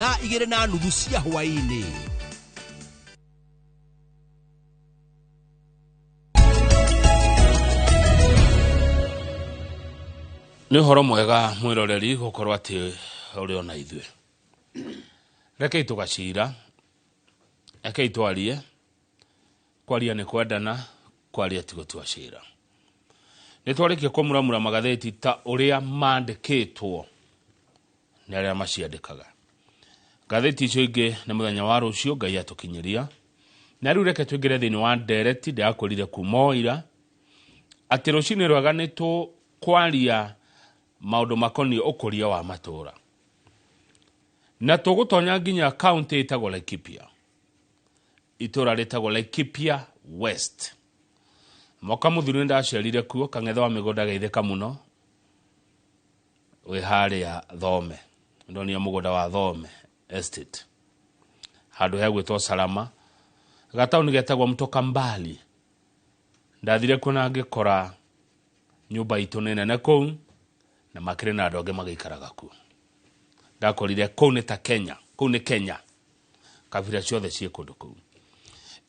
na 2:30 cia hwaini. Ni horo mwega mwiroreri gukorwo ati uri ona ithwe. Reke tugacira. Reke twarie. Kwaria ni kwendana, kwaria ti gutwacira. Ni twarikie kumuramura magatheti ta uria mandikitwo ni aria maciandikaga. Gatheti icio ingi ni muthenya wa rucio Ngai atukinyiria. Na riu reke twingire thini wa direct ndakorire kumoira ati rucini rwaga ni tu kwaria maundu makoni ukuria wa matura. Na tugutonya nginya county itagwo Laikipia. Itura ritagwo Laikipia West. Moka muthuri ndacerire kuo kangetho wa migoda geitheka muno. We haria Thome. Ndonia mugoda wa Thome Estate. Handu hegwitwo Salama. Gatauni getagwo Mtoka Mbali. Ndathire kuna ngikora nyumba itu nene na kou na makire na andu angi magaikaraga ku. Ndakorire kou ni ta Kenya, kou ni Kenya. Kabira ciothe cie kundu kou.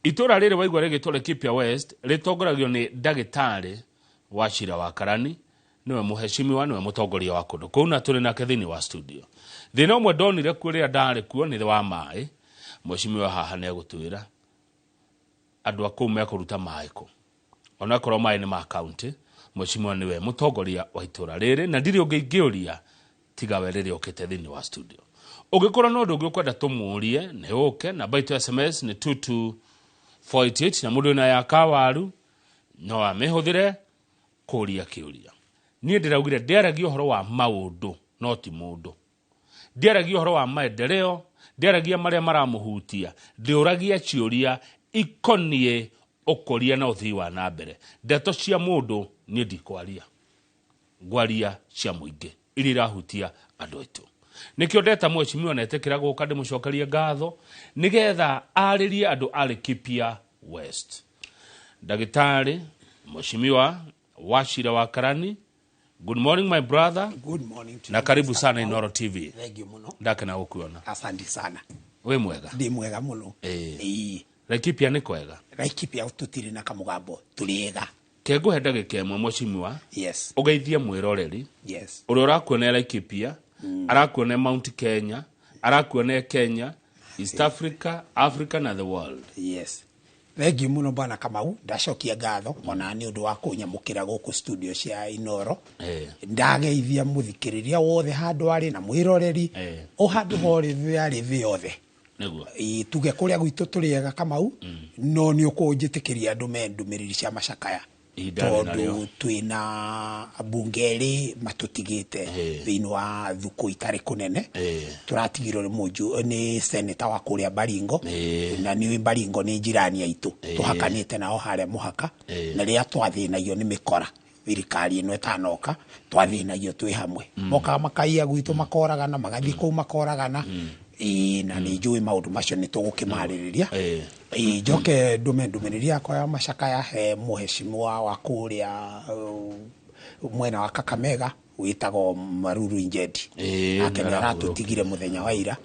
Itura riri waigwa rigitwo Laikipia West ritongoragio ni ndagitari Wachira wa Karani, niwe muheshimiwa, niwe mutongoria wa kundu kou, na turi nake thini wa studio. Thina umwe ndonire kuria ndari kuo ni wa mai, muheshimiwa haha ne gutwira andu akou mekuruta mai ku. Ona korwo mai ni ma county, muheshimiwa niwe mutongoria wa itura riri, na ndiri ungiuria tiga werere okete thini wa studio. Ugikora no ndu ukwenda tumurie ne oke na baito SMS ni 2248 na mundu na ya kawaru no amehuthire kuria kiuria. Nie ndiraugire ndiaragia uhoro wa maundu no ti mundu. Ndiaragia uhoro wa maendeleo, ndiaragia maria maramuhutia, ndiuragia ciuria ikonie ukoria na uthii wa nambere. Ndeto cia mundu nie ndikwaria. Ngwaria cia muingi iri rahutia andu aitu. Nikio ndeta mheshimiwa na etekira guka ndimucokerie ngatho nigetha aririe andu a Laikipia West. Ndagitari mheshimiwa Wachira wa Karani, good morning my brother. Good morning to na you. Karibu sana Inoro TV. Thank you muno. Ndakena gukuona. Asante sana. We mwega? Ndi mwega muno. Laikipia ni kwega? Laikipia tutiri na kamugambo tuliega. Kego hedage kemwe mheshimiwa. Yes. Ugeithie mwiroreri. Yes. Uri urakuona Laikipia, arakuona Mount Kenya, arakuona Kenya, East Africa, Africa na the world. Yes. Thank you muno bwana Kamau, ndacokia ngatho ona ni undu wa kunyamukira guku studio cia Inoro. Ndageithia muthikiriria wothe handu ari na mwiroreri. O handu hori ari thi yothe. Niguo. Tuge kuria gwitu turiega Kamau, no ni ukunjitikiria andu mendumiriri cia macakaya. Tondu twina bungeri matutigite thini wa thuku itari kunene. Turatigirwo ni muju ni senator wa kuria Baringo, na ni Baringo ni jirani aitu tuhakanite nao haria muhaka, na ria twathinagio ni mikora thirikari ino etanoka twathinagio twi hamwe. Moka makaia gwitu makoragana magathi kou makoragana. Na ni njui maundu macio ni tugukimaririria. Joke ndumendumiria kwa macakaya he muheshimiwa wa kuria mwena wa Kakamega witagwo Maruru Injedi. Akenera tutigire muthenya wa ira.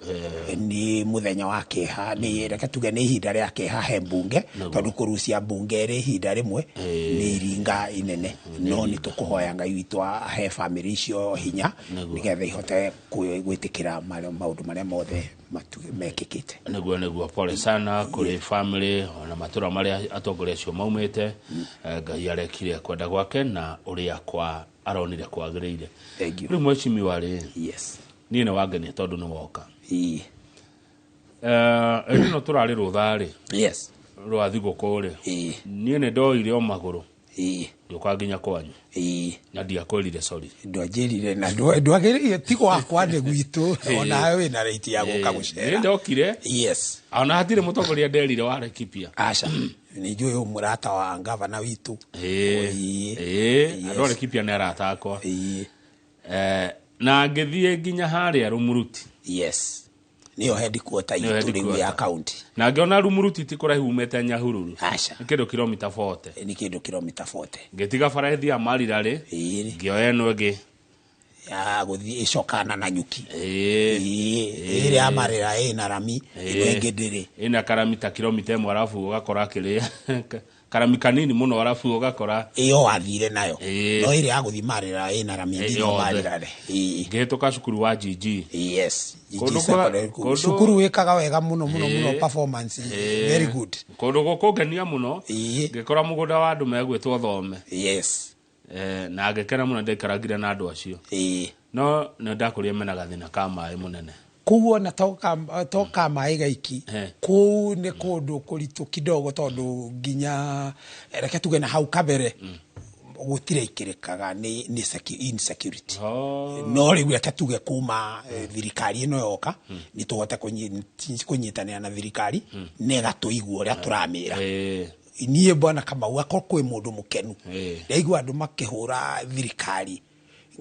Ni muthenya wa keha, ni reke tuge ni ihinda ria keha he bunge, tondu kurucia bunge ri ihinda rimwe ni iringa inene. No ni tukuhoya Ngai witu he family icio hinya nigetha ihote gwitikira maundu maria mothe mekikite. Niguo pole sana kuri family ona matura maria atongoria cio maumite. Ngai arekire kwenda gwake na uria kwa aronire kwagirire. Thank you. Riu mheshimiwa ri. Yes. Ni ne wageni tondu ni woka. Eno turari ruthari. Yes. Rwa thiguku ri. Ni ne ndoire o maguru. Nduka nginya kwanyu. Na ndiakorire sorry. Ndwajirire na ndwagirire tigo akwa ne gwitu ona we na rate ya guka gucera. Ni ndokire. Yes. Ona hatire mutongoria nderire wa Laikipia. Aca. Ni njui umurata wa gavana witu. Andore Laikipia ni arata akwa. Na ngithie nginya haria Rumuruti. Yes. Niyo headquarter yitu ya county. Na ngiona Rumuruti ti kura humete Nyahururu. Aca. Kindo kilomita 40. Ni kindo kilomita 40. Ngetiga farathi ya Marirare. Ngioya no ngi ya guthi icokana na nyuki ire amarira ina rami ingedere ina karami ta kilomita 1 alafu ugakora kiria karami kanini muno alafu ugakora iyo wathire nayo no ire aguthimarira ina rami ndio marira ngehituka cukuru wa GG yes cukuru wikaga wega muno performance very good kundu gukungenia muno ngikora mugunda wa andu megwitwo Thome yes na ngekera muno ndikaragira na andu acio no ndakuria mena gathina ka mai munene kuo na toka mai gaiki ku ne kundu kuritu kidogo tondu nginya reke tuge na hau kabere gutire ikirikaga ni insecurity no riu reke tuge kuma thirikari ino yoka ni tuhote kunyitania na thirikari nega tuigua ria turamira nie bwana kama wako kwe mundu mukenu ndaigua andu makihura thirikari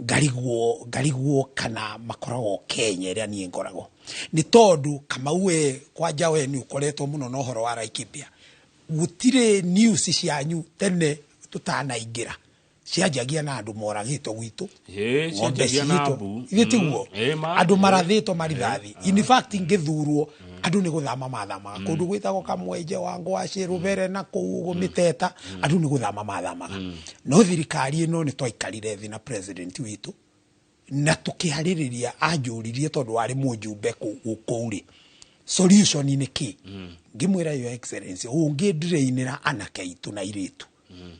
ngariguo kana makoragwo Kenya ria nie ngorago ni tondu kama we kwanja we ni ukoretwo muno no horo wa Laikipia gutire news cianyu tene tutanaingira cianjagia na andu moragitwo gwitu cianjagia na abu igitiguo andu marathitwo marithathi in fact ngithurwo andu ni guthama mathama kundu gwitagwo Kamwenje wa Ngwaci Rubere na kuugo Miteta andu ni guthama mathama no thirikari ino ni twaikarire thi na president witu na tukihariria anjuririe tondu wari mujumbe kuuri solution ni ki ngimwira your excellency ungindirainira anake itu na iritu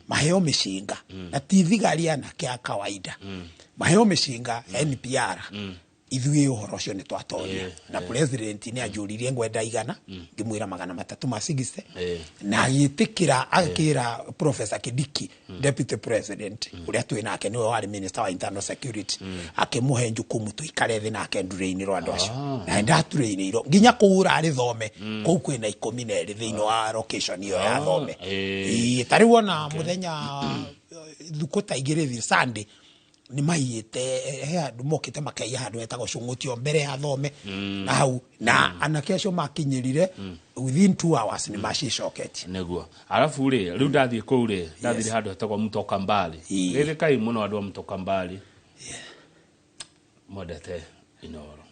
maheo mishinga na thigari anake a kawaida maheo mishinga NPR ithuĩ uhoro cio ni twatoria na president ni ajuririe ngwenda igana ngimwira 360 na agitikira akira Professor Kidiki deputy president uria twi nake niwe wari minister wa internal security akimuhe njukumu tuikare thi nake ndureiniro andu acio na ndatureiniro nginya kuura ari Thome kou kwina 12 thiini wa location iyo ya Thome tari wona muthenya thukuta igirithi Sunday ni maiyete he andu mokite makaiya handu etagwo Cung'utio mbere ya Thome na hau na anake acio makinyirire within 2 hours ni macicoketi neguo alafu riu ndathie kou ndathire handu etagwo Mutoka Mbali riri kai muno andu Mutoka Mbali modete Inoro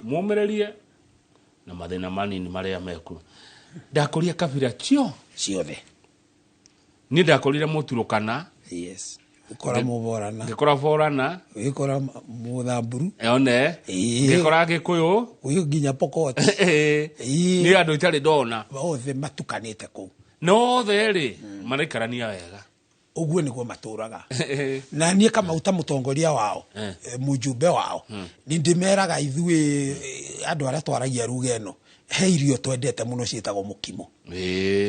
mumererie na mathina manini maria meku ndakuria kabira ciothe ni ndakurire muturukana ukora muborana ngikora borana ukora muthamburu one ngikora Gikuyu uyu nginya Pokot ni andu itari ndona othe matukanite ku no theri maraikarania wega uguo niguo maturaga na nie kama uta mutongoria wao mujumbe wao ni ndimeraga ithui andu aria twaragia ruga eno he irio twendete muno ciitagwo mukimo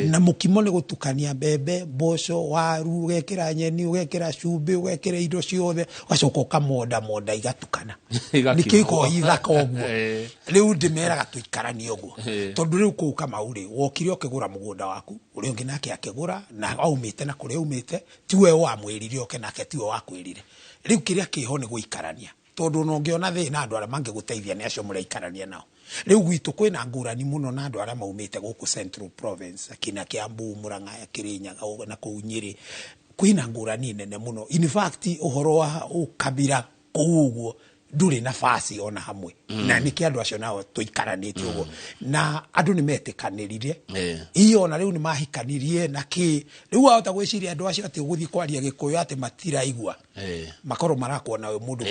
na mukimo ni gutukania mbembe mboco waru ugekira nyeni ugekira cumbi ugekira indo ciothe ugacoka ukamonda igatukana nikiko ithaka oguo riu ndimeraga tuikaranie oguo tondu riu ku kama uri wokire ukigura mugunda waku uri ungi nake akigura na aumite na kuri aumite tiwe wamwirire oke nake tiwe wakwirire riu kiria kiho ni guikarania tondu no ngiona thina andu aria mangiguteithia ni acio muraikarania nao riu gwitu kwina ngurani muno na andu aria maumite guku Central Province akina Kiambu Murang'a Kirinyaga na Kunyiri kwina ngurani nene muno in fact uhoro wa ukabira kuuguo nduri nafasi ona hamwe na niki andu acio nao tuikaranite uguo na andu ni metikanirire iyo na riu ni mahikanirie na ki riu ahota gwiciria andu acio ati guthi kwaria Gikuyu ati matiraigua makoro marakuona we mundu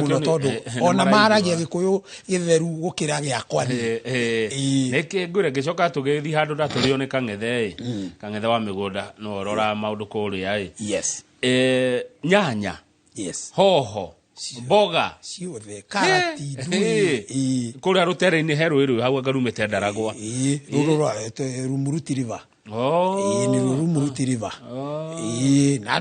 muno tondu ona maragia Gikuyu githeru gukira giakwa niki ngure gicoka tugithi handu ndaturio ni Kang'ethe wa migunda no rora maundu kuria nyanya hoho boga ciothe karati ndui kuria rutere-ini heru iru hau ngarumite Ndaragwa rurura Rumuruti River ni Rumuruti River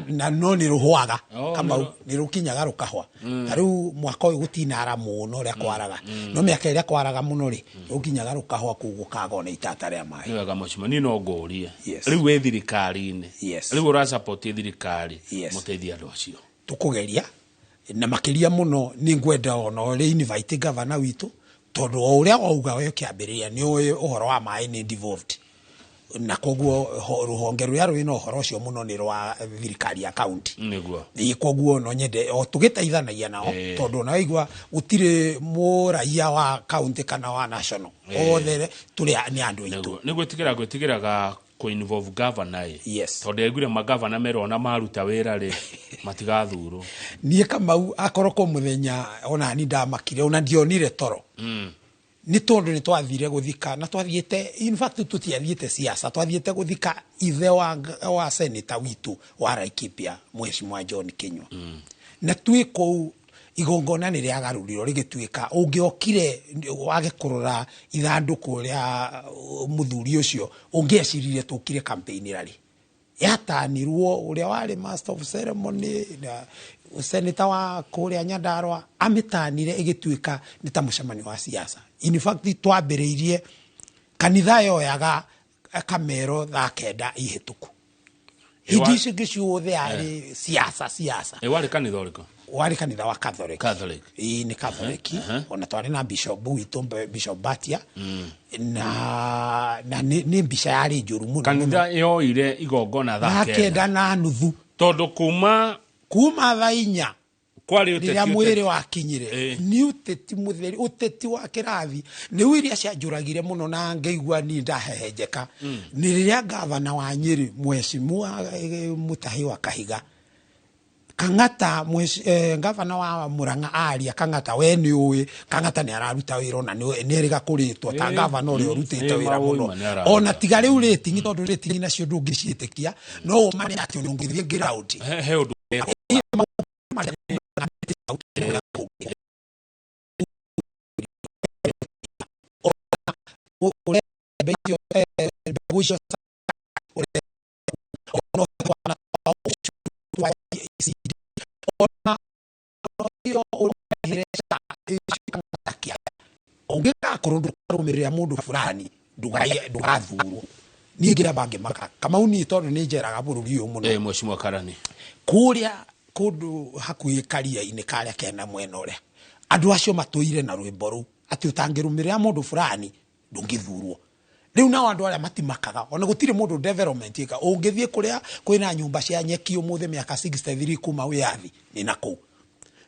na no ni ruhwaga kama ni rukinyaga rukahwa riu mwaka uyu gutinara muno ria kwaraga no miaka ria kwaraga muno ri rukinyaga rukahwa kugukaga na itata ria mai wega mucima ni no ngorie riu we thirikari-ini riu ura support thirikari muteithia andu acio tukugeria na makiria muno ni ngwenda ono ri invite governor witu tondu uria wauga we kiambiriria ni uhoro wa mai ni devolved na koguo ruhonge ruya rwina uhoro ucio muno ni rwa thirikari ya county niguo koguo no nyende o tugiteithanagia nao tondu na igwa gutire muraia wa county kana wa national othe tuli ni andu aitu gwĩtigĩraga ko involve governor tondu egwire magavana merona maruta wĩra ri matigathurwo nie Kamau akorwo ko muthenya ona ni ndamakire ona ndionire toro ni tondu ni twathire guthika na twathiete in fact tutiathiete siasa twathiete guthika ithe wa senator witu wa Laikipia Mheshimiwa John Kinyua na twiko igongona ni riagaruriro rigituika ungiokire wage kurora ithanduku ria muthuri ucio ungiecirire tukire campaign rari yatanirwo uria wari master of ceremony na senator wa kuria Nyandarua amitanire igituika ni ta mucemanio wa siasa in fact twambiriirie kanitha yoyaga kamero thaa 9 ihituku hidici giciothe ari siasa wari kanitha uriko wari kanitha wa Catholic ni Catholic ona twari na bishop witu Bishop Batia na ni bisha yari njuru muno kanitha yo ire igongona thaa 9 na nuthu tondu kuma thaa 4 kwari uteti mwiri wa kinyire ni uteti mutheri uteti wa kirathi ni wiria cia njuragire muno na ngeigua ni ndahehenjeka ni riria gavana wa Nyeri Mheshimiwa Mutahi wa Kahiga Kang'ata gavana wa Murang'a aria Kang'ata we ni uwi Kang'ata ni araruta wira na ni riga kuritwo ta gavana uri urutite wira muno ona tiga riu rating tondu rating nacio ndungiciitikia no mane ati ungithie ground he undu ongeka korondu rumiria mundu fulani ndugathurwo ni ngira bange maka Kamau ni tondu ni njeraga bururi uyu muno Mheshimiwa Karani kuria kundu hakuhi karia-ini karia kena mwena uria andu acio matuire na rwimbo ru ati utangirumiria mundu fulani ndungithurwo riu na andu aria matimakaga ona gutire mundu development ika ungithie kuria kwina nyumba cia nyeki umuthe miaka 63 kuma wiathi ni nako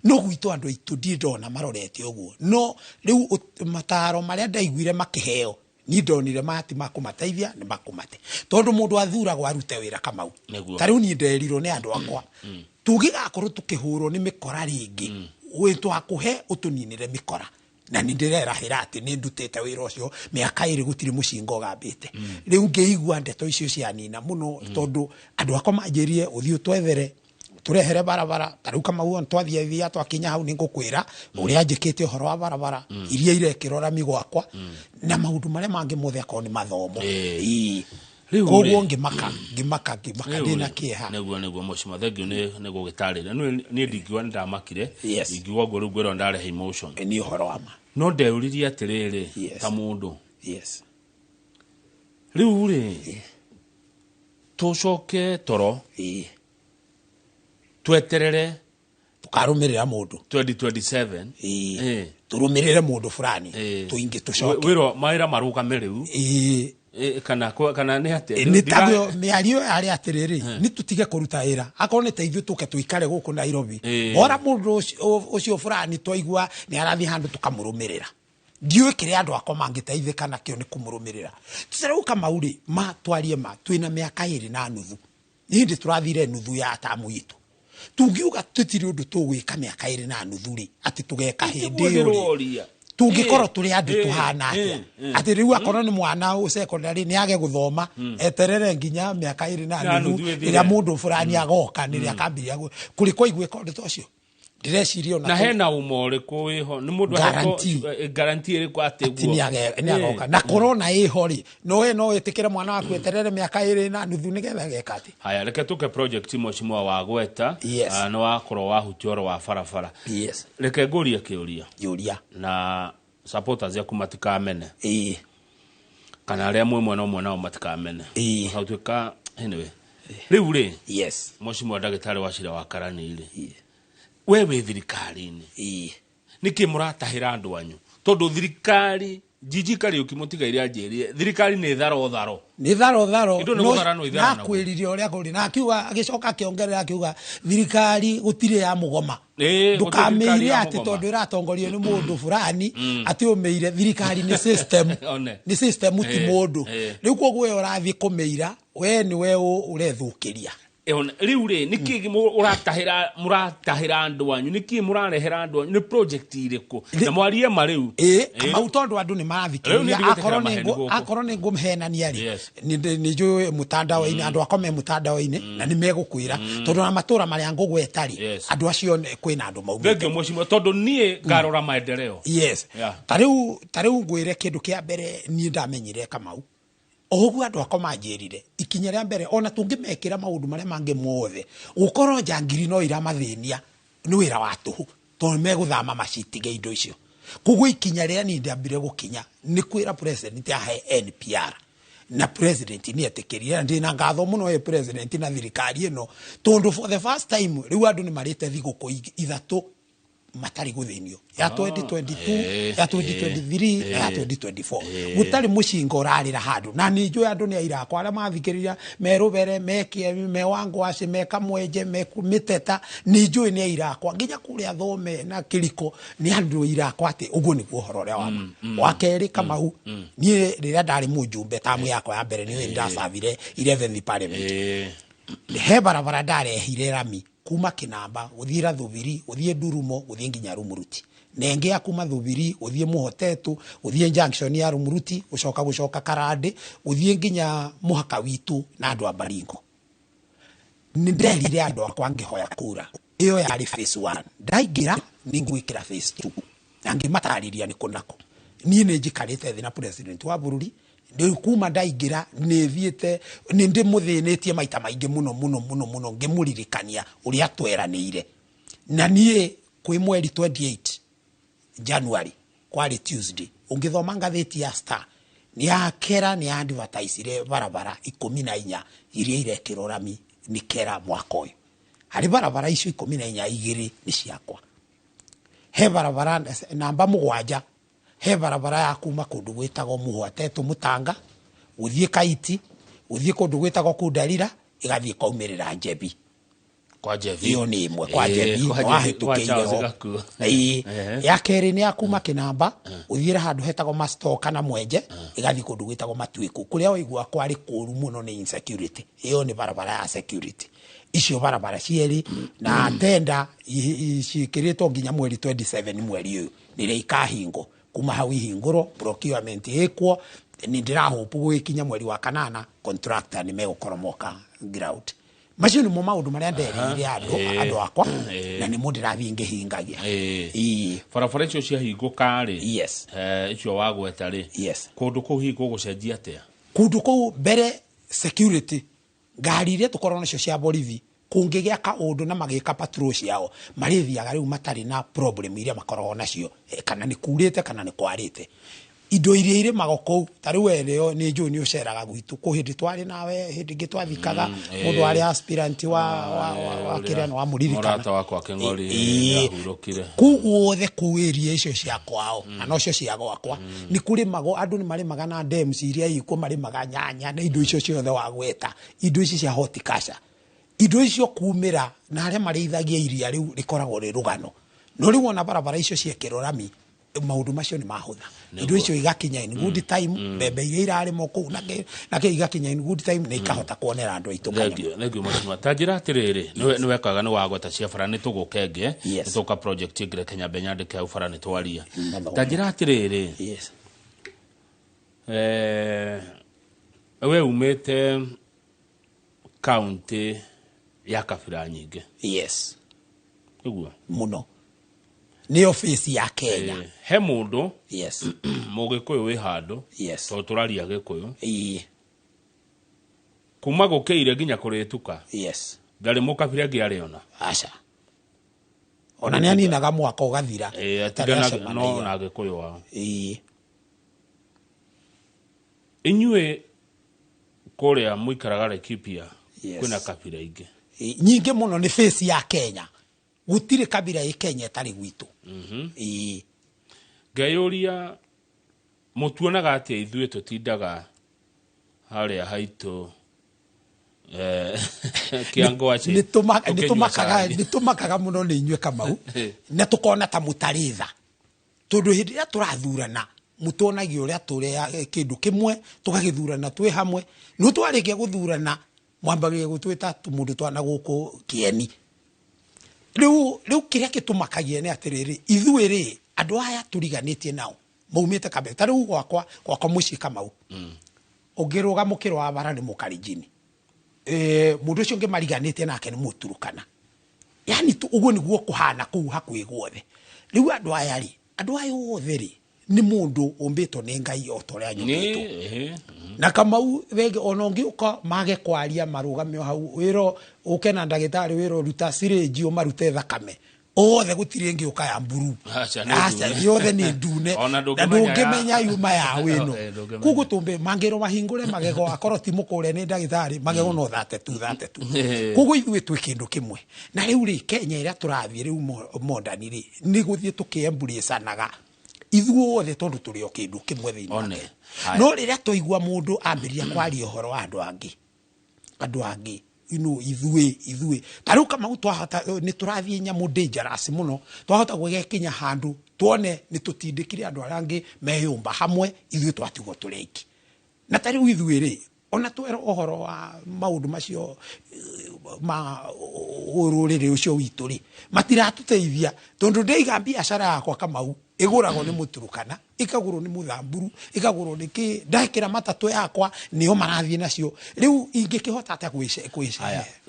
no gwitu andu aitu ndindona marorete uguo no riu mataro maria ndaiguire makiheo ni ndonire mati makumateithia ni makumate tondu mundu athuragwo arute wira Kamau tariu ni nderirwo ni andu akwa tugigakorwo tukihurwo ni mikora ringi witu akuhe utuninire mikora na ni ndirerahira ati ni ndutete wira ucio miaka iri gutiri mucingo gambite riu ngeigua ndeto icio cia nina muno tondu andu akwa manjirie uthio twethere turehere barabara tariu Kamau twathie thia twakinya hau ningukwira uria njikite uhoro wa barabara iria irekirora migwakwa na maundu maria mangi mothe akoro ni mathomo koguo ngimaka ndina kieha neguo Mheshimiwa thengio ni gugitarira ni ndingiwa ndamakire ndingiwa ngo ru gwero ndarehe emotion ni uhoro wa ma no ndeuririe atiriri ta mundu riu ri tucoke toro tweterere tukarumirira mundu 2027 turumirire mundu fulani tuingi tucoke wiro maira marugamire riu kana ni ate ni tabyo miario ari atiriri ni tutige kuruta ira akone teithio tuke tuikare guku Nairobi ora mundu ucio fulani twaigua ni arathi handu tukamurumirira ndiwe kire andu akwa mangiteithika nakio ni kumurumirira tusere Kamauri ma twarie ma twina miaka 2 na nuthu hindi turathire nuthu ya tamu itu tungiuga tutiri undu tugwika miaka 2 na nuthu ri ati tugeka hindi uri tungikorwo turi andu tuhana atia ati riu akorwo ni mwana u secondary ni age guthoma eterere nginya miaka 2 na nuthu ira mundu fulani agoka ni ria kambiria kuriko igwika undu tocio direcirio na hena umore ko wiho ni mundu guarantee iri kwa ateguo ni agoka na corona iho ri no etikira mwana waku eterere miaka 2 na nuthu nigetha geka ati haya reke tuke project Mheshimiwa wa gweta no akorwo wa hutioro wa barabara reke nguria kiuria na supporters ya kumatika mene kana aria mwe no matikamene hautuka anyway riu ri Mheshimiwa Ndagitari Wachira wa Karani ri wewe thirikari-ini niki muratahira andu anyu tondu thirikari Jiji Kariuki mutigaire anjĩrie thirikari nĩ tharo nĩ tharo indo nĩ gũthara no ithara na kwĩrire ũrĩa kũrĩ na akiuga agĩcoka akĩongerera akiuga thirikari gũtirĩ ya mũgoma ndũkamĩire atĩ tondũ ĩratongorio nĩ mũndũ fulani atĩ ũmĩire thirikari nĩ system nĩ system ti mũndũ rĩu koguo we ũrathiĩ kũmĩira we nĩ we ũrethũkĩria riu rĩ niki muratahira andu anyu niki murarehera andu anyu ni project iriko na mwarie ma riu au tondu andu ni marathikiriria akorwo ni ngumhenania ri ni njui mutandao-ini andu akome mutandao-ini na ni megukwira tondu na matura maria ngugweta ri andu acio kwina andu maumite thengio mucimo tondu nie ngarora maendeleo tariu ngwire kindu kia mbere ni ndamenyire Kamau oguo andu akoma njirire ikinya ria mbere ona tungimekira maundu maria mange mothe gukorwo njangiri no iramathĩnia ni wira wa tuhu tondu meguthama macitige indo icio koguo ikinya ria ni ndambire gukinya ni kwira president ahe NPR na president ni etikirire ndina ngatho muno ye president na thirikari ino tondu for the first time riu andu ni marite thiguko ithatu matari guthinio ya 2022 ya 2023 ya 2024 gutari mushingo rarira handu na ninjwe andu ni aira kwa ala mathikiriria merubere mekie mewango aci mekamwenje mekumiteta ninjwe ni aira kwa nginya kuria thome na kiriko ni andu ira kwa ati uguo ni guhoro ria wa keri Kamau ni riria ndari mujumbe tamu yakwa ya mbere ni ndasavire 11th parliament he barabara ndarehire rami kuma Kinamba uthira Thubiri uthie Ndurumo uthie nginya Rumuruti nenge akuma Thubiri uthie Muhotetu uthie junction ya Rumuruti gucoka Karande uthie nginya muhaka witu na andu a Baringo nderire andu akwa ngihoya kura iyo yari phase 1 ndaigira ningwikira phase 2 angi matariria ni kunako nie ne njikarite thina president wa bururi ndio kuma ndaigira nethiete ni ndi muthinetie maita maingi muno ngimuririkania uri atweranire na nie kwi mweri 28 January kwari Tuesday ungithoma ngatheti ya Star ni akera ni advertise barabara 14 iria irekirwo rami ni kera mwaka uyu hari barabara icio 14 igiri ni ciakwa he barabara namba 7 he barabara ya kuma kundu gwetagwo Muhotetu Mutanga uthie Kaiti uthie kundu gwetagwo Kundarira igathie kaumirira Njebi kwa Njebi iyo ni imwe kwa Njebi wahitukiire ya keri ni akuma Kinamba uthire handu hetagwo Mastoka na Mwenje igathie kundu gwetagwo Matwiku kuria oigwa kwari kuru muno ni insecurity iyo ni barabara ya security icio barabara cieri na tenda cikiritwo nginya mweri 27 mweri uyu nire ikahingo kuma hau ihinguro procurement ekwo ni ndirahopu gwikinya mweri wa kanana contractor ni megukoromoka ground macio ni mo maundu maria nderire andu akwa na ni mo ndirathie ngihingagia barabara icio cia hinguka ri icio wagweta ri kundu kuu hingo gucenjia atia kundu kuu mbere security ngari iria tukorwo nacio cia borithi kungigia ka undu na magika patrol ciao marithiaga riu matari na problem iria makoragwo nacio kana ni kurite kana ni kwarite indo iria ire magoko tari wereo ni njuni uceraga gwitu ku hindi twari nawe hindi ngitwathikaga mundu ari aspirant wa kirano wa muririkana murata wako akengori yahurukire kuguothe kuirie icio cia kwao na nocio cia gwakwa ni kuri mago andu ni mari magana dems iria iko mari maganyanya na indo icio ciothe wagweta indo ici cia horticulture indo icio kumira na aria marithagia iria riu rikoragwo ri rugano no riu ona barabara icio ciekirwo rami maundu macio ni mahutha indo icio igakinya in good time bebe irari moko na ke igakinya in good time na ikahota kuonera andu aitu thengio mutima tanjira atiriri ni wekaga ni wagweta cia bara ni tugukenge ni tuka project igre Kenya benyande ke ubara ni twaria tanjira atiriri we umete county ya kabira nyingi iguo muno ni office ya Kenya he mundu mugikuyu wi handu to turaria gikuyu kuma gukeire nginya kurituka ndari mukabira ngi ariona aca ona ni aninaga mwaka ugathira atigana no na gikuyu wao inyue kuria muikaraga Laikipia kwina kabira ingi nyingi muno ni face ya Kenya gutire kabira ya Kenya tari gwitu ngayuria mutuonaga atia ithuĩ tũtindaga harĩa haitũ kĩangwaci nĩtũmakaga mũno nĩ inyuĩ Kamau na tũkona ta mũtarĩtha tondũ hĩndĩ ĩrĩa tũrathurana mũtonagia ũrĩa tũrĩa kĩndũ kĩmwe tũgagĩthurana twĩ hamwe no twarĩkia gũthurana mwambagia gũtwĩta mũndũ twana gũkũ kĩeni rĩu kĩrĩa gĩtũmakagia nĩ atĩrĩrĩ ithuĩ rĩ andũ aya tũriganĩtie nao maumĩte Kabera ta rĩu gwakwa mũciĩ Kamau ũngĩrũga mũkĩro wa bara nĩ Mũkalenjin mũndũ ũcio ũngĩ mariganĩtie nake nĩ Mũturukana yani ũguo nĩguo kũhana kũu hakuhĩ guothe rĩu andũ aya othe rĩ nĩ mũndũ ũmbĩtwo nĩ Ngai o ta ũrĩa nyũmbĩtwo na Kamau wege ona ũngĩũka mage kwaria marũgamio hau wĩro ũke na ndagĩtarĩ wĩro ruta syringe ũmarute thakame othe gũtirĩ ngĩũka ya mburu yothe nĩ ndune na ndũngĩmenya yuma ya wĩno kuguo tũmbe mangĩro mahingũre magego akorwo ti mũkũre nĩ ndagĩtarĩ magego no thate tu kuguo ithuĩ twĩ kĩndũ kĩmwe na rĩu rĩ Kenya ĩrĩa tũrathiĩ rĩu modern rĩ nĩ gũthiĩ tũkĩembraceanaga ithuĩ othe tondũ tũrĩ o kĩndũ kĩmwe thĩinĩ wake no rĩrĩa tũigua mũndũ ambĩrĩria kwaria ũhoro wa andũ angĩ ithuĩ tarĩu Kamau twahota nĩ tũrathiĩ nyamũ dangerous mũno twahota gwĩgekinya handũ tuone nĩ tũtindĩkire andũ arĩa angĩ meyũmba hamwe ithuĩ twatigwo tũrĩ aiki na tarĩu ithuĩ rĩ ona twero ũhoro wa maũndũ macio ma ũrũrĩrĩ ũcio witũ rĩ matiratũteithia tondũ ndĩiga biacara yakwa Kamau igũragwo nĩ Mũturukana ikagũrwo nĩ Mũthamburu ikagũrwo nĩ kĩ ndakĩra matatũ yakwa nĩo marathiĩ nacio rĩu ingĩkĩhota atĩa kwĩce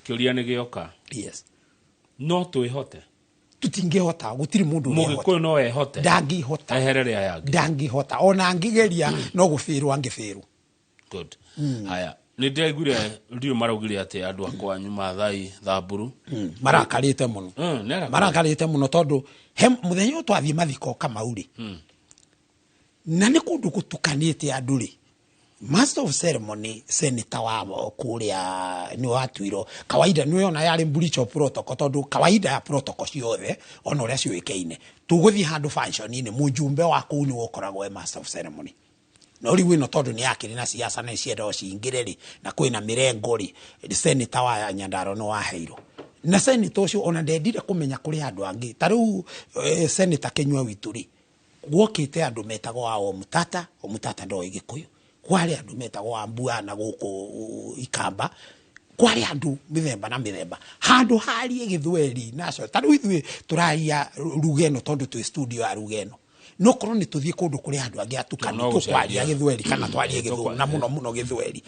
kĩũria nĩ gĩoka yes no twĩhote tutingĩhota gũtirĩ mũndũ Mũgĩkũyũ no ehote ndangĩhota eherere aya ndangĩhota ona angĩgeria no gũbĩrwo angĩbĩrwo good haya nĩ ndĩraiguire ndio maraugire atĩ andũ akwa nyuma Thai Thamburu marakarĩte mũno tondũ mũthenya ũyũ twathiĩ mathiko Kamau rĩ na nĩ kũndũ gũtukanĩte andũ rĩ master of ceremony senator wa kũrĩa nĩ watuirwo kawaida nĩ ona yarĩ breach of protocol tondũ kawaida ya protocol ciothe ona ũrĩa ciũĩkaine tũgũthiĩ handũ function-inĩ mũjumbe wa kũu nĩ ũkoragwo master of ceremony no rĩu ĩno tondũ nĩ yakĩrĩ na siasa na cienda cingĩre rĩ na kwĩna mĩrengo rĩ senator wa Nyandarua no waheirwo na senator ũcio ona ndendire kũmenya kũrĩ andũ angĩ ta rĩu senator Kenyua witũ rĩ gwokĩte andũ metagwo wa Omutata ndoĩ Gĩkũyũ kwarĩ andũ metagwo wa Mbua na gũkũ Ikamba kwarĩ andũ mĩthemba na mĩthemba handũ harie Gĩthweri nacio ta rĩu ithuĩ tũraria Rugeno tondũ twĩ studio ya Rugeno no korwo nĩ tũthiĩ kũndũ kũrĩ andũ angĩ atukani tũkwaria Gĩthweri kana twarie Gĩthũngũ na mũno Gĩthweri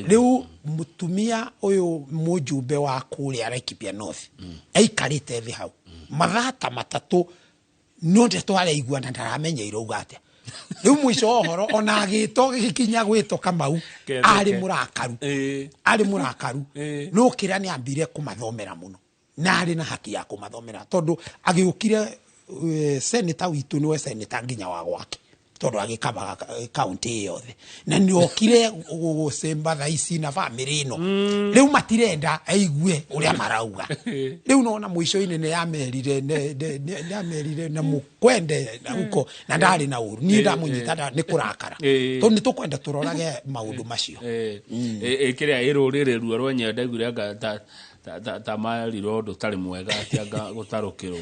rĩu mũtumia ũyũ mũjumbe wa kũrĩa Laikipia North aikarĩte thĩ hau mathata matatũ no ndetwaraigua na ndaramenya irauga atĩa rĩu mũico ũhoro ona agĩtwo gĩkinya gwĩtwo Kamau arĩ mũrakaru no kĩrĩa nĩ ambire kũmathomera mũno na arĩ na haki ya kũmathomera tondũ agĩũkire senator witũ nĩwe senator nginya wa gwake tondũ agĩkabaga kaunti yothe na nĩokire gũcemba thaici na family ĩno rĩu matirenda aigue ũrĩa marauga rĩu nona mũico-inĩ nĩ yamerire na mũkwende huko na ndarĩ na ũru niĩ ndamũnyita nĩ kũrakara tondũ nĩ tũkwenda tũrorage maũndũ macio kĩrĩa ĩrũrĩrĩ ruo rwa nyenda igure anga ta mariro ndũtarĩ mwega atianga gũtarũkĩrwo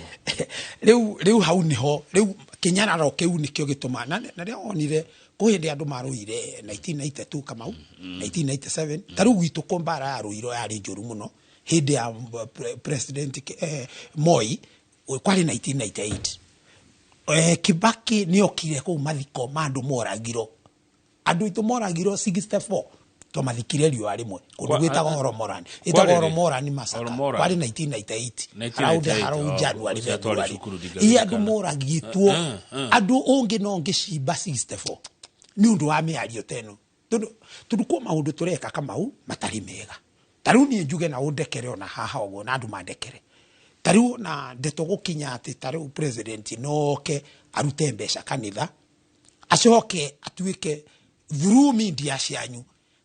rĩu hau nĩho rĩu kĩnyararo kĩu nĩkĩo gĩtũma na rĩo onire kũhĩndĩ andũ marũire 1992 Kamau 1997 ta rĩu gwitũ kombara ya rũiro yarĩ njũru mũno hĩndĩ ya president Moi kwarĩ 1998 Kibaki nĩokire kũu mathiko ma andũ moragirwo andũ itũ moragirwo 64 tũmathikire riũa rĩmwe kũndũ gwĩtagwo Oromorani ĩtagwo Oromorani Massacre kwarĩ 1998 harau January February andũ moragitwo andũ ũngĩ no ngĩcimba 64 nĩ ũndũ wa mĩario teno tondũ kwa maũndũ tũreka Kamau matarĩ mega tarĩu niĩ njuge na ũndekere ona haha ũguo na andũ mandekere tarĩu na ndeto gũkinya atĩ tarĩu president noke arute mbeca kanitha acoke atuĩke through media cianyu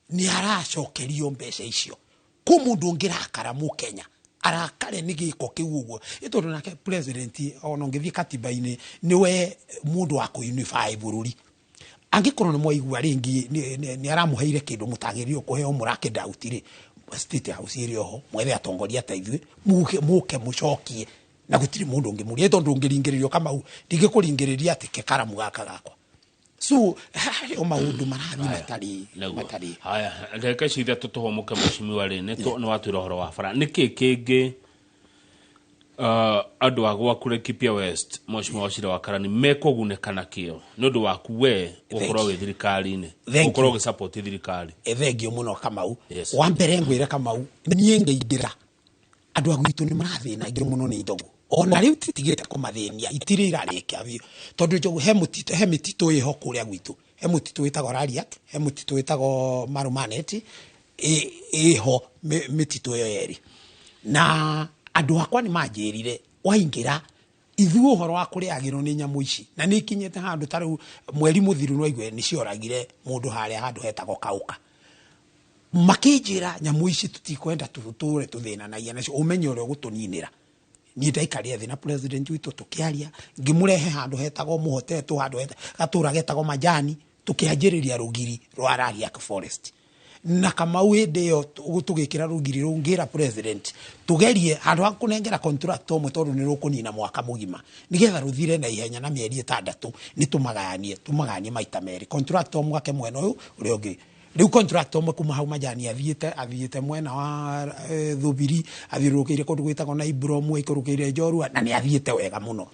ni aracokerio mbeca icio ku mundu ngirakara mu Kenya arakare ni giko kiuguo itondu nake president ona ngithii katiba-ini niwe mundu wa ku unify bururi angikorwo ni mwaigua ringi ni aramuheire kindu mutagirio kuheo murake dautire State House iri oho mwethe atongoria ta ithuĩ muke mucokie na gutiri mundu ungimuria tondu ungiringiririo kama ndingikuringiriria ati kekaramu gaka gakwa so o maundu marathi matari haya ndeka cithia tutuhomuke mushimiwa rene to no watwira horo wa bara niki kingi andu agwa kure Kipia West mushimiwa wacira wa Karani mekugunekana kio nundu waku we ukorwo wi thirikari-ini ukorwo gi support thirikari thengio muno Kamau wa mbere ngwire Kamau nie ngeigira andu agwitu ni marathina ingiro muno ni ndogo ona riu titigite kumathenia itire irarikia bio tondu njogu he mititu iho kuria gwitu he mutitu witago Rariak he mutitu witago Marumaneti iho mititu yo yeri na andu akwa ni manjirire waingira ithu horo wa kuriagiro ni nyamu ici na ni kinyete handu taru mweri muthiru no igwe ni cioragire mundu haria handu hetagwo Kauka makijira nyamu ici tutikwenda tuture tuthina na yana umenyo ro gutuninira ni ndaikaria thina president witu tukiaria ngimurehe handu hetagwo muhotetu handu gatura getagwo Majani tukianjiriria rugiri rwa Rariak Forest na Kamau hinde yo tugikira rugiri rungira president tugerie handu ha kunengera contract omwe tondu ni rukunina mwaka mugima nigetha ruthire na ihenya na mieri 6 ni tumaganie maita meri contract omwe gake mwena uyu uri ungi riu contract omwe kuma hau Majani athiete mwena wa Thubiri athirukiire kundu gwitagwo na Ibromu ikurukiire Njorua na ni athiete wega muno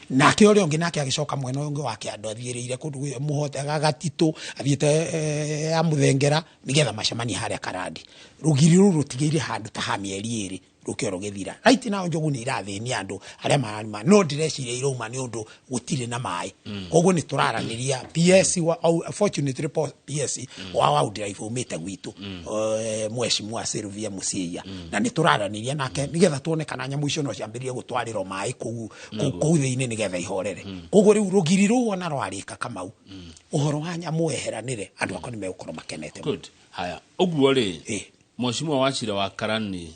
nake uri ongi nake agicoka mwena ungi wake andu athiriire kundu muhote Gatito athiete amuthengera nigetha macemania haria Karandi rugiri ruru tigeire handu ta ha mieri iri rukioro githira right now njogu ni irathini andu aria marima no direciria iroma ni undu gutire na mai koguo ni turaraniria PS fortunately PS wa drive umete gwitu mweshimwa Silvia Musia na ni turaraniria nake nigetha tuone kana nyamu icio no ciambirie gutwariro mai kuu thiini nigetha ihorere koguo riu rugiri ru ona rwarika Kamau uhoro wa nyamu eheranire andu akoni megukoro makenete good haya uguo ri mweshimwa wacira wa Karani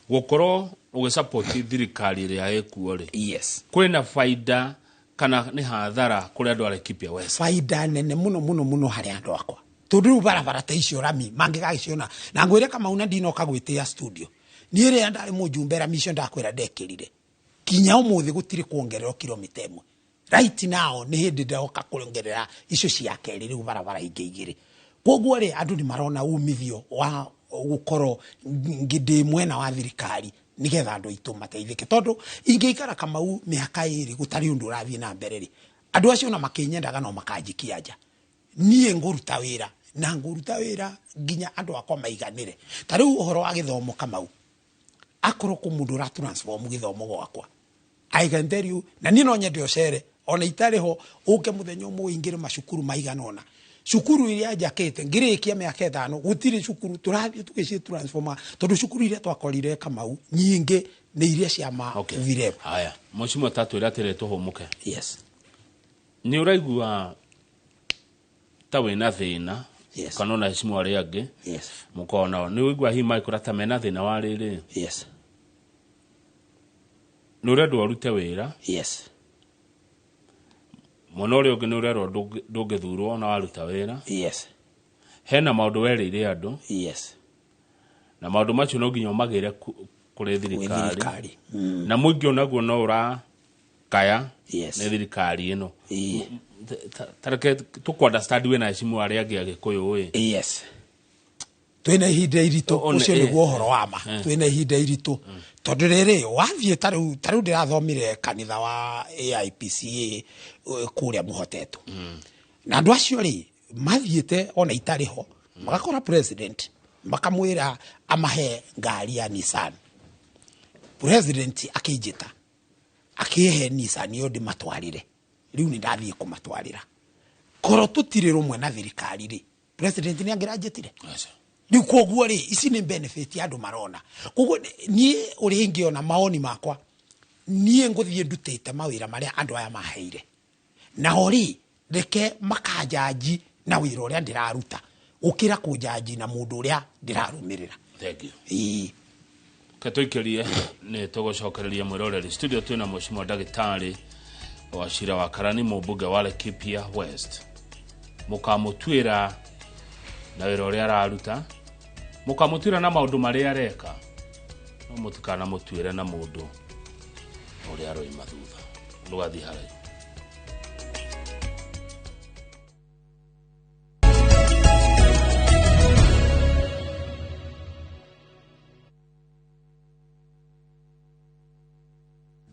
gukoro ugesupport thirikari ria ekuo ri yes kwina faida kana ni hathara kuri andu ari Kipia West faida nene muno hari andu akwa tondu barabara ta icio rami mangigagiciona na ngwire kama una ndinoka gwitia studio ni ire andari mujumbera mission ndakwira ndekirire kinya umuthi gutire kuongerera kilomita 1 right now ni hindi ndoka kuongerera icio cia keri riu barabara ingigire koguo ri andu ni marona umithio wa gukoro ngidi mwena wa thirikari nigetha andu itu mateithike tondu ingiikara Kamau miaka iri gutari undu rathie na mbere ri andu acio na makinyendaga no makanjikia nja nie nguruta wira nginya andu akwa maiganire tariu uhoro wa githomo Kamau akoro ku mundu ra transform githomo gwakwa I can tell you na ni no nyende ocere ona itariho uke muthenya umwe ingire macukuru maiganona shukuru iria jakete ngirikia miaka 5 gutire shukuru turathie tugicie transformer tondu shukuru iria twakorire Kamau nyingi ni iria cia ma virebo haya mushimo tatu ira tere tuhomuke yes ni uraigua tawe na thina kana na shimo ari angi yes mukona ni uigua hi mai kurata mena thina wa riri yes nuredo arute wira yes monore ogene urero ndungithurwo na waruta wira yes hena maundu werire andu yes na maundu macio no nginya magire kuri thirikari na muingi onaguo no ura kaya yes ne thirikari ino tareke to understand we na cimu ari agi agikuyu we yes twina ihinda irito ucio ni guohoro wa ma twina ihinda irito tondu riri wathie taru ndirathomire kanitha wa AIPCA kuria muhotetu na andu acio ri mathiete ona itariho magakora president makamwira amahe ngari ya Nissan president akijita akihe Nissan yo matwarire riu ni ndathie kumatwarira koro tutire rumwe na thirikari ri president ni angirajetire ni koguo ri ici ni benefit ya andu marona koguo nie uri ngiona maoni makwa nie nguthie ndutite mawira maria andu aya maheire na hori reke makajaji na wira uria ndiraruta ukira kujaji na mundu uria ndirarumirira thank you katoikerie ne togocokereria mwiroreri studio twina mushimo ndagitari wacira wa Karani mubunge wa Kipia West mukamutwira na wira uria araruta mukamutwira na maundu maria areka no mutikana mutwire na mundu uria aroi mathutha ndugathi harai.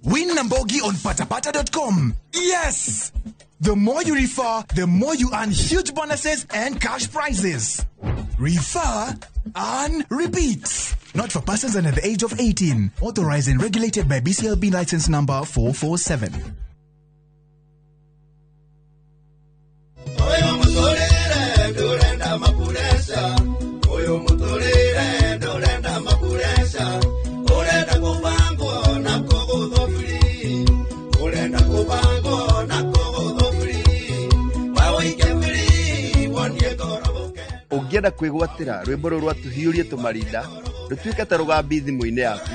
Win Nambogi on patapata.com. Yes! The more you refer, the more you earn huge bonuses and cash prizes. Refer and repeat. Not for persons under the age of 18. Authorized and regulated by BCLB license number 447. Ungienda kwigwatira rwimbo rwa tuhiurie tumarinda rutuike ta rugambi thimu-ini yaku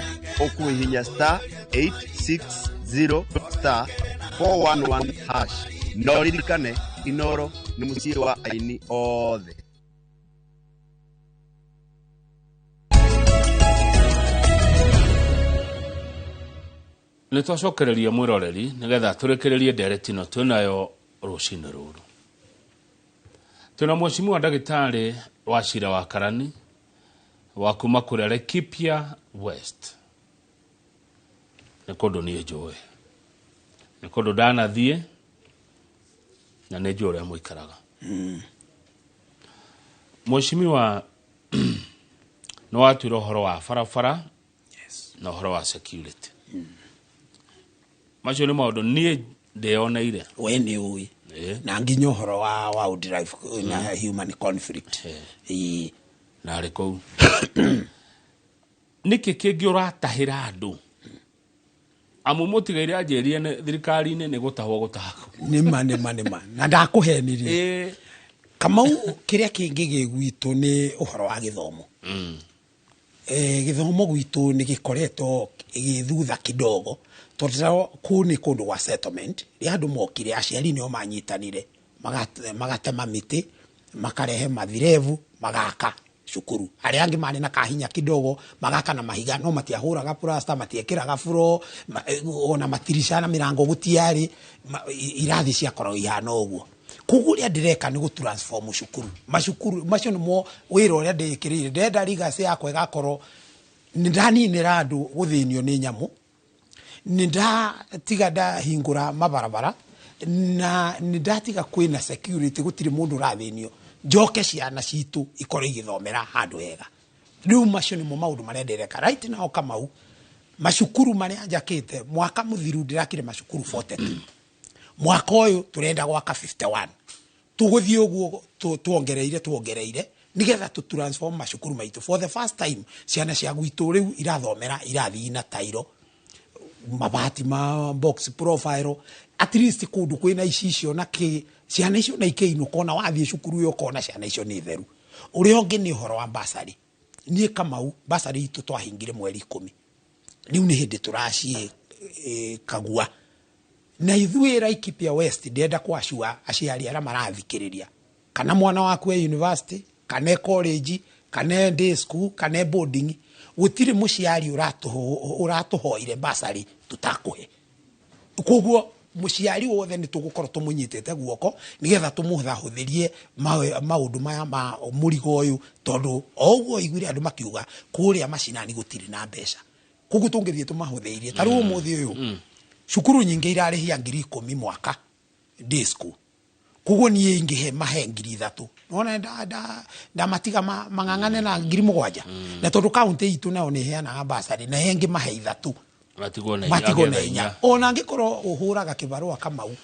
ukuhihinya *860*411# no ririkane Inoro ni mucii wa aini othe. Nitwacokereria mwiroreri nigetha turekererie nderetino twinayo rucini ruru. Tuna mheshimiwa Daktari Wachira wa Karani wa kuma kuria Laikipia West. Nikondo nie joe. Nikondo dana thie na ne joe ya muikaraga. Mheshimiwa no watwira horo wa farafara. Yes. Na horo wa security. Macho ni maundu nie ndeoneire. We ni ui. Na nginyo horo wa drive na human conflict. Na reko. Niki kingi uratahira andu. Amumutigaire ajeria ne thirikari ne gutahwo gutahako. Ni mane. Na ndakuhenirie. Kamau kiria kingi gigwitu ni uhoro wa githomo. Githomo gwitu ni gikoretwo githutha kidogo. Tondå kå nä kå ndå gwa settlement rä andå mokire aciari nä o manyitanire magatema mĩtĩ makarehe mathirevu magaka cukuru arĩa angĩ marĩ na kahinya kidogo magaka na mahiga no matiahũraga plasta matiekĩraga furo ona matirisha na mirango gũtiarĩ irathi ciakorwo ihana ũguo koguo rĩa ndĩreka nĩ gũtransform macukuru macio nĩmo wĩra ũrĩa ndĩkĩrĩire ndenda legacy yakwa ĩgakorwo nĩ ndaninĩra andũ gũthĩnio nĩ nyamũ nida tiga da hingura mabarabara na nida tiga kwina security gutiri mundu rathenio njoke ciana citu ikore igithomera handu hega riu macio ni mo maundu marendereka right now Kamau macukuru mari anjakite mwaka muthiru ndirakire macukuru 40 mwaka uyu turenda gwaka 51 tuguthie uguo tuongereire nigetha tu transform macukuru maitu for the first time ciana cia gwitu riu irathomera irathi na tairo mabati ma box profile at least kundu kwina icio na ki ciana icio na ikeinu kona wathie cukuru yo kona ciana icio ni theru uri onge ni horo wa basari nie Kamau basari itu twahingire mweri 10 riu ni hindi turacie kagua na ithuĩ Laikipia West ndenda kwashua aciari ara marathikiriria kana mwana waku e university kana college kana day school kana boarding gutire muciari uratuhoire basari tutakuhe koguo muciari wothe ni tugukorwo tumunyitete guoko nigetha tumuhuthirie maundu maya ma murigo uyu tondu oguo igwire andu makiuga kuria macinani gutire na mbeca koguo tungithie tumahuthirie taru umuthi uyu cukuru nyingi irarihia 10,000 mwaka day school koguo nie ingihe mahe 3,000 nona da matiga mangangane na 7,000 na tondu county itu nayo ni heana basari na hengi mahe 3 matigo na inya ona ngikorwo uhuraga kibarua Kamau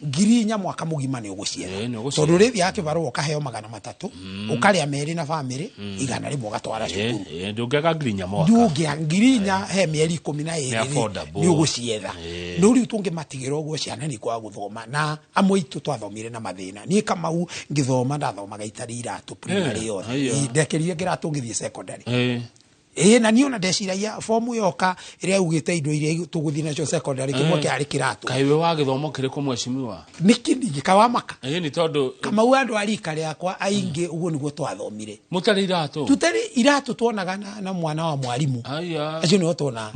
4,000 mwaka mugima ni ugucietha tondu rithi ya kibarua ukaheo 300 ukaria meri na family igana rimwe gatwara cukuru ndungega 4,000 mwaka ndungia 4,000 he mieri 12 ni ugucietha no riu tungi matigira uguo ciana ni kwa guthoma na amwe itu twathomire na mathina ni Kamau ngithoma ndathomaga itari iratu primary yothe ndekerire ngiratu ngithie secondary na niyo na ndeciragia fomu yoka iria ugite indo iria tuguthi nacio secondary kimwe kiari kiratu kaiwe wa githomo kiriko mweshimiwa nikindi gikawamaka ni tondu kama wandu arika riakwa aingi uguo niguo twathomire mutari iratu tutari iratu tuonaga na mwana wa mwalimu aya acio no tona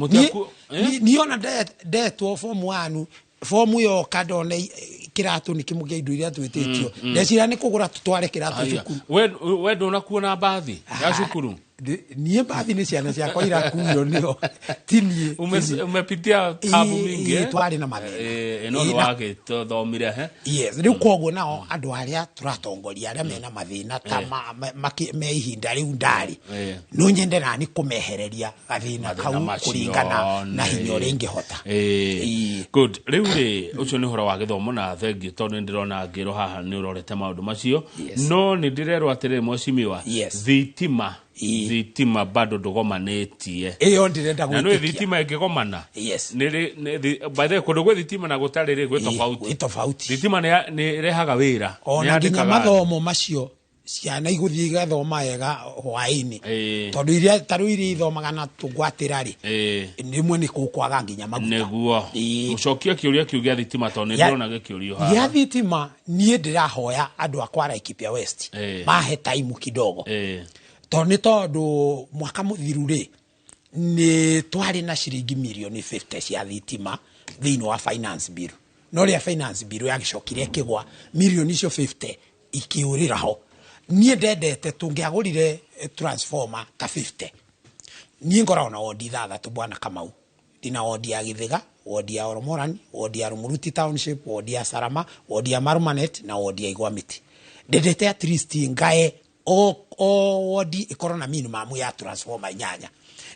niyo na ndetwo fomu wanu fomu yoka ndone kiratu nikimugia indo iria twititio ndecira ni kugura tutware kiratu cukuru we ndona kuona bathi ya cukuru niye bathi ni ciana ciakwa irakuyo nio tinie umepitia tabu mingi twari na mathina no wake thomire yes riu koguo nao andu aria turatongoria aria mena mathina ta me ihinda riu ndari no nyende nani kumehereria gathina kau kuringana na hinya uria ingihota good riu ri ucio ni horo wa githomo na thengi tondu ndirona ngiro haha ni urorete maundu macio no ni ndirerwo atire mweshimiwa thitima bado ndugomanetie iyo ndirenda gutikia na no thitima ingigomana by the kundu gwe thitima na gutari ri gwe tofauti thitima ni rehaga wira ona nginya mathomo macio ciana iguthii gathoma ega hwaini tondu iria taru iria ithomaga na tugwatira ri nimwe ni kukwaga nginya maguta neguo ucokia kiuria kiugia thitima tondu ndona gikiurio haha ya thitima nie ndirahoya andu akwa Laikipia West mahe time kidogo tondu mwaka muthiru ri ni twari na ciringi milioni 50 cia thitima thiini wa finance bill no ria finance bill yagicokire kigwa milioni icio 50 ikiuriraho nie ndendete tungiagurire transformer ta 50 nie ngora na wodi thathatu bwana Kamau dina wodi ya Githiga wodi ya Oromorani wodi ya Rumuruti Township wodi ya Sarama wodi ya Marumanet na wodi ya Igwamiti ndendete at least ngae wodi ikorwo na minimum ya transformer nyanya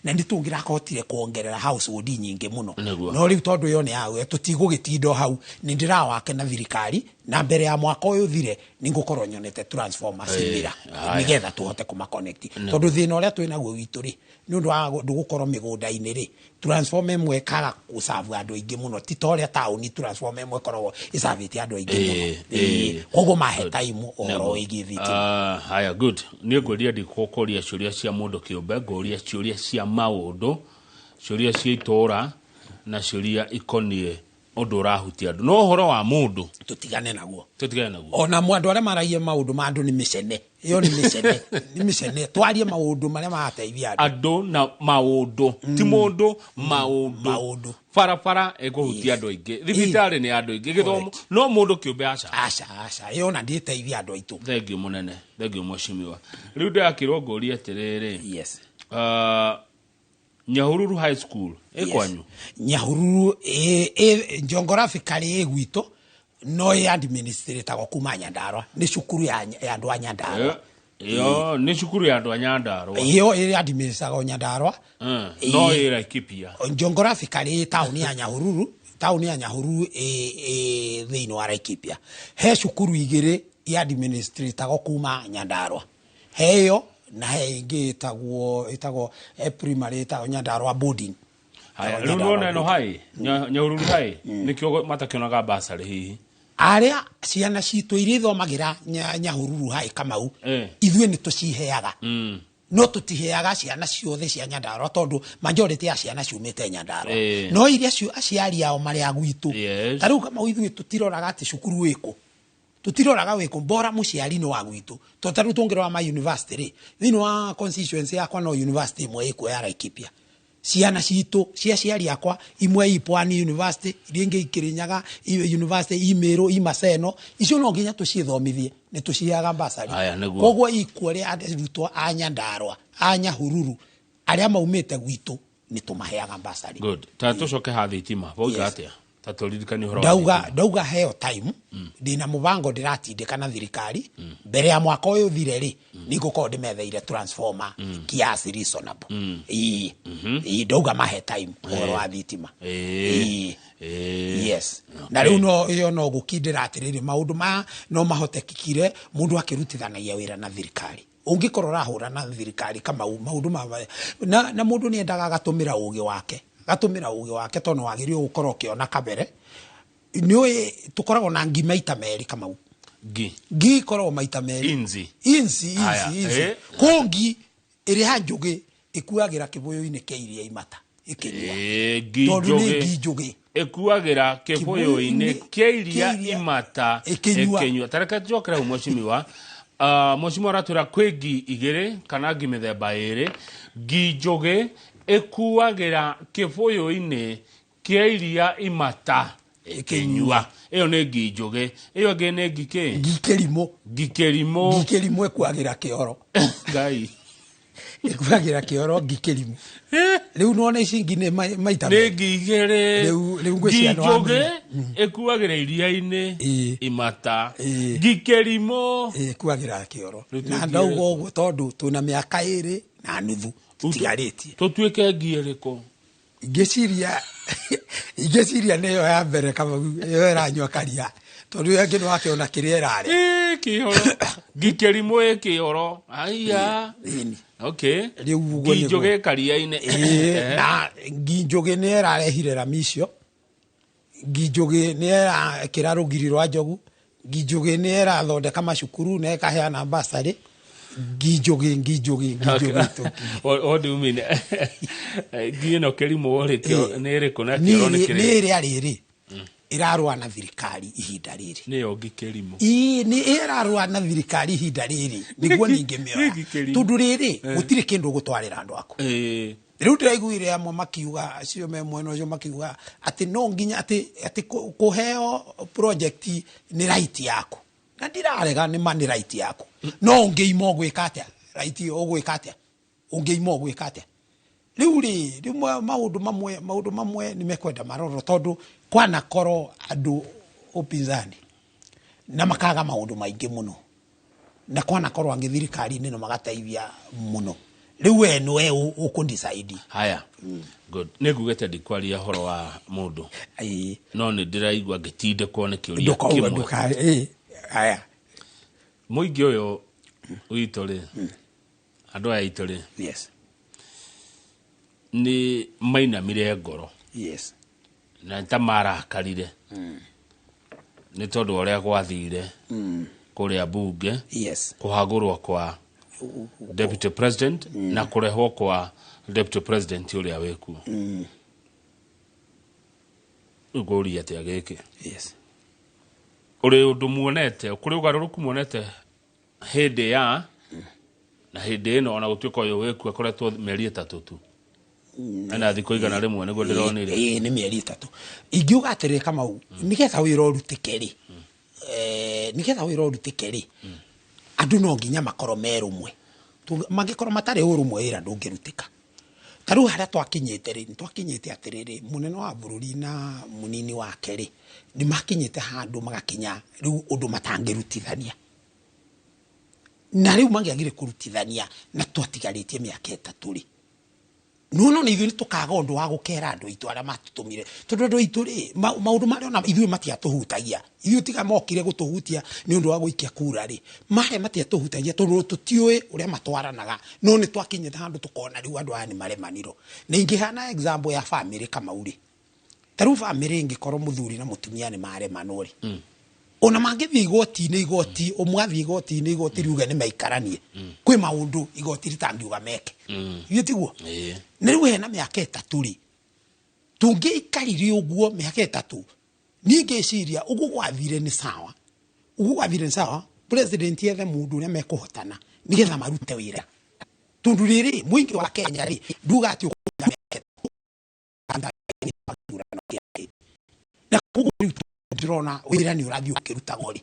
na nditungira kohotire kuongerera household nyingi muno no riu tondu yo ni yawe tutigugitindo hau ni ndirawake na thirikari na mbere ya mwaka uyu thire ningukorwo nyonete transformer simira nigetha tuhote kuma connect tondu thina uria twina guo wituri ni undu wa ndugukorwo migunda-ini ri transformer imwe kaga kusavu andu aingi muno ti toria tauni transformer imwe korwo isaviti andu aingi muno koguo mahe time oro igi thitima haya good ni nguria ndikukoria ciuria cia mundu kiumbe nguria ciuria cia maundu ciuria cia itora na ciuria ikonie undu urahutia andu no horo wa mundu tutigane naguo ona mwandu aria maragie maundu ma andu ni micene iyo ni micene twarie maundu maria mateithia andu na maundu ti mundu maundu farafara ekuhutia andu aingi thibitari ni andu aingi githomo no mundu kiumbe aca iyo na nditeithia andu aitu thengiu munene thengiu mweshimiwa riu ndakirwo nguria atiriri Nyahururu High School ekwanyu Nyahururu Njongora Fikari gwito no administrator go kuma Nyandarua ni cukuru ya andu a Nyandarua iyo ni cukuru ya andu a Nyandarua iyo administrator go Nyandarua no ira Laikipia Njongora Fikari town ya Nyahururu thiini wa Laikipia he cukuru igiri ya administrator go kuma Nyandarua heyo na he itagwo primary ta Nyandarua boarding riu nona no hai Nyahururu hai nikio matakionaga basari hihi aria ciana citu iri thomagira Nyahururu hai Kamau ithue ni tuciheaga no tutiheaga ciana ciothe cia Nyandarua tondu majority ya ciana ciumite Nyandarua no iria aciari ao mari agwitu taru Kamau ithue tutiroraga ati cukuru wiko tutiroraga wiko bora muciari no agwitu totaru tungirwa ma university ri thini wa constituency yakwa no university imwe iko ya Laikipia ciana citu cia ciari yakwa imwe Ipwani University ringi Ikirinyaga University Imero Imaseno icio no nginya tucithomithie ni tuciaga basari koguo ikuore arutwo a Nyandarua a Nyahururu aria maumite gwitu ni tumaheaga basari good tatucoke hathitima boiga atia taturirikani horo dauga heo time dina mubango ndiratindika na thirikari mbere ya mwaka uyu thire ri nigukorwo ndimetheire transformer kiasi reasonable dauga mahe time horo wa thitima yes na riu no iyo no gukindira atiriri maundu ma no mahotekikire mundu akirutithanagia wira na thirikari ungikorwo rahura na thirikari kama maundu na mundu ni endaga gatumira ugi wake tono wagirio gukorwo kiona kabere niwe tukoragwo na ngi maita meri Kamau ngi korwo maita meri inzi kongi iri hanjugi ikuagira kibuyu-ini kia iria imata ikinyua ngijugi ekuagira kibuyu-ini kia iria imata ikinyua tareka jokera umweshimiwa mweshimiwa ratura kwegi igere kana ngimithemba iri ngijugi ekuagira kibuyu-ini kia iria imata ikinyua iyo ni ngijugi iyo ngi ni ngike ngikerimu ekuagira kioro ngai ekuagira kioro ngikerimu riu nona icingi ni maita ni ngigere riu ngwiciano ngijugi ekuagira iria-ini imata ngikerimu ekuagira kioro na ndauga uguo tondu tuna miaka 2 na nuthu tutigarĩtie tutuike ngieriko ingĩciria nĩyo ya mbere kama ĩyo ĩranyua karia tondu yake no akiona kiria irari kihoro ngikerimu kihoro aya okay riu uguo ngijugi karia-ini na ngijugi ni irarehire ramicio ngijugi ni irakira rugiri rwa njogu ngijugi ni irathondeka macukuru na ikaheana ambassador ngijugi what do you mean ngino kerimu orikio niriko na kiro ni iri ariri irarwa na thirikari ihinda riri niyo ngikerimu ni irarwa na thirikari ihinda riri niguo ningimioya tundu riri gutire kindu gutwarira andu ako riu ndiraiguire amwe makiuga acio me mwena ucio makiuga ati no nginya ati kuheo project ni right yaku na ndirarega ni mani right yaku no ngeimo gwika atia right ogwika atia ungeimo gwika atia riu maundu mamwe ni mekwenda maroro tondu kwana koro andu upinzani na makaga maundu maingi muno na kwana koro angithirikari ni no magateithia muno riu we nwe ukundecide haya good negugete ndikwaria horo wa mundu no ni ndiraigwa ngitinde kuone kiuria kimwe haya muingi uyu uitore andu aya itore yes ni mainamire ngoro yes na tamarakarire ni tondu uria gwathire kuria bunge yes kuhagurwa kwa deputy president na kurehwo kwa deputy president uria weku ugori ati ageke yes uri undu muonete kuri ugaruruku muonete hindi ya na hindi ino ona gutuika uyu weku akoretwo meri 3 tu ana thiko igana rimwe niguo ndironire ni meri 3 ingiuga atiri kama u nigetha wira urutike ri nigetha wira urutike ri andu no nginya makoro merumwe mangikoro matari urumwe ira ndungirutika taru haria twakinyite ri twakinyite atiriri munene wa bururi na munini wake ri ni makinyite handu magakinya riu undu matangirutithania na riu mangiagire kurutithania na twatigarĩtie miaka 3 ri no ni ithuĩ tukaga undu wa gukera andu itu aria matutumire tondu andu itu ri maundu mari ona ithuĩ matiatũhutagia ithuĩ tiga mokire gutuhutia ni undu wa guikia kura ri mare matiatũhutagia tondu tutiũĩ uria matwaranaga no ni twakinyite handu tukona riu andu aya ni maremaniro na ingihana example ya family kama uri taru family ingikorwo muthuri na mutumia ni maremanwo ri ona mangithi igoti umwathi igoti riuga ni maikaranie kwi maundu igoti ritangiuga meke yetiguo ni riu hena miaka 3 ri tungiikarire uguo miaka 3 ningeciria uguo gwathire ni sawa president yethe mundu uria mekuhotana nigetha marute wira tundu riri mwingi wa Kenya ri nduga ati na kuguo ndrona wira ni urathi ukiruta gori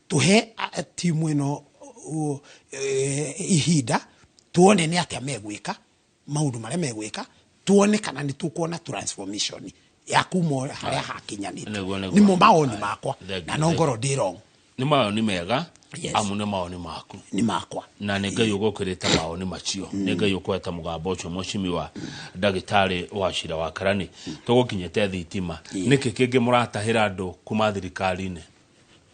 tuhe timu ino ihinda tuone ni atia megwika maundu mare megwika tuone kana ni tukuona transformation ya kumo haria hakinyanite ni mo maoni makwa na no ngoro ndi wrong ni maoni mega amu ni maoni maku ni makwa na ni ngai ugukirita maoni macio ni ngai ukweta mugambo ucio mushimi wa ndagitari wa Shira wa Karani tugukinyete thitima niki kingi muratahira andu kuma thirikari-ini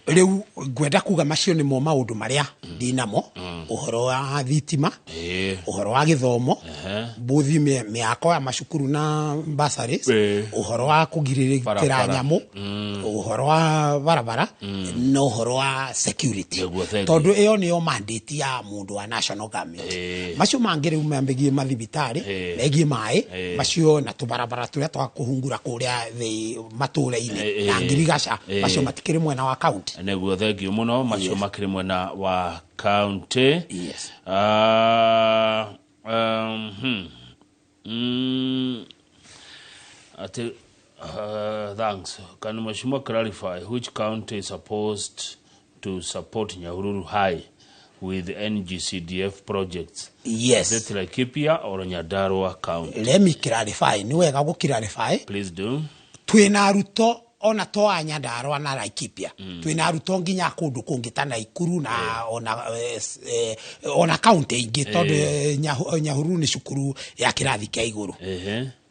riu gwenda kuga macio ni mo maundu maria ndinamo uhoro wa thitima uhoro wa githomo buthi miako ya mashukuru na bursaries uhoro wa kugirira nyamu uhoro wa barabara no uhoro wa security tondu iyo niyo mandate ya mundu wa national government macio mangire umambegie mathibitari egi mai macio na tubarabara turia twa kuhungura kuria the mature-ini na ngirigasha macio matikire mwena wa county neguo thengio muno macio makire mwena wa county thanks. Can Mheshimiwa clarify which county is supposed to support Nyahururu High with NGCDF projects? Yes. Is it Laikipia or Nyandarua County? Let me clarify. Ni wega go clarify. Please do. Twina aruto ona to Nyandarua na Laikipia. Twina aruto nginya kundu kungi ta Naikuru na ona county ingi tondu Nyahururu ni cukuru ya kirathi kia iguru.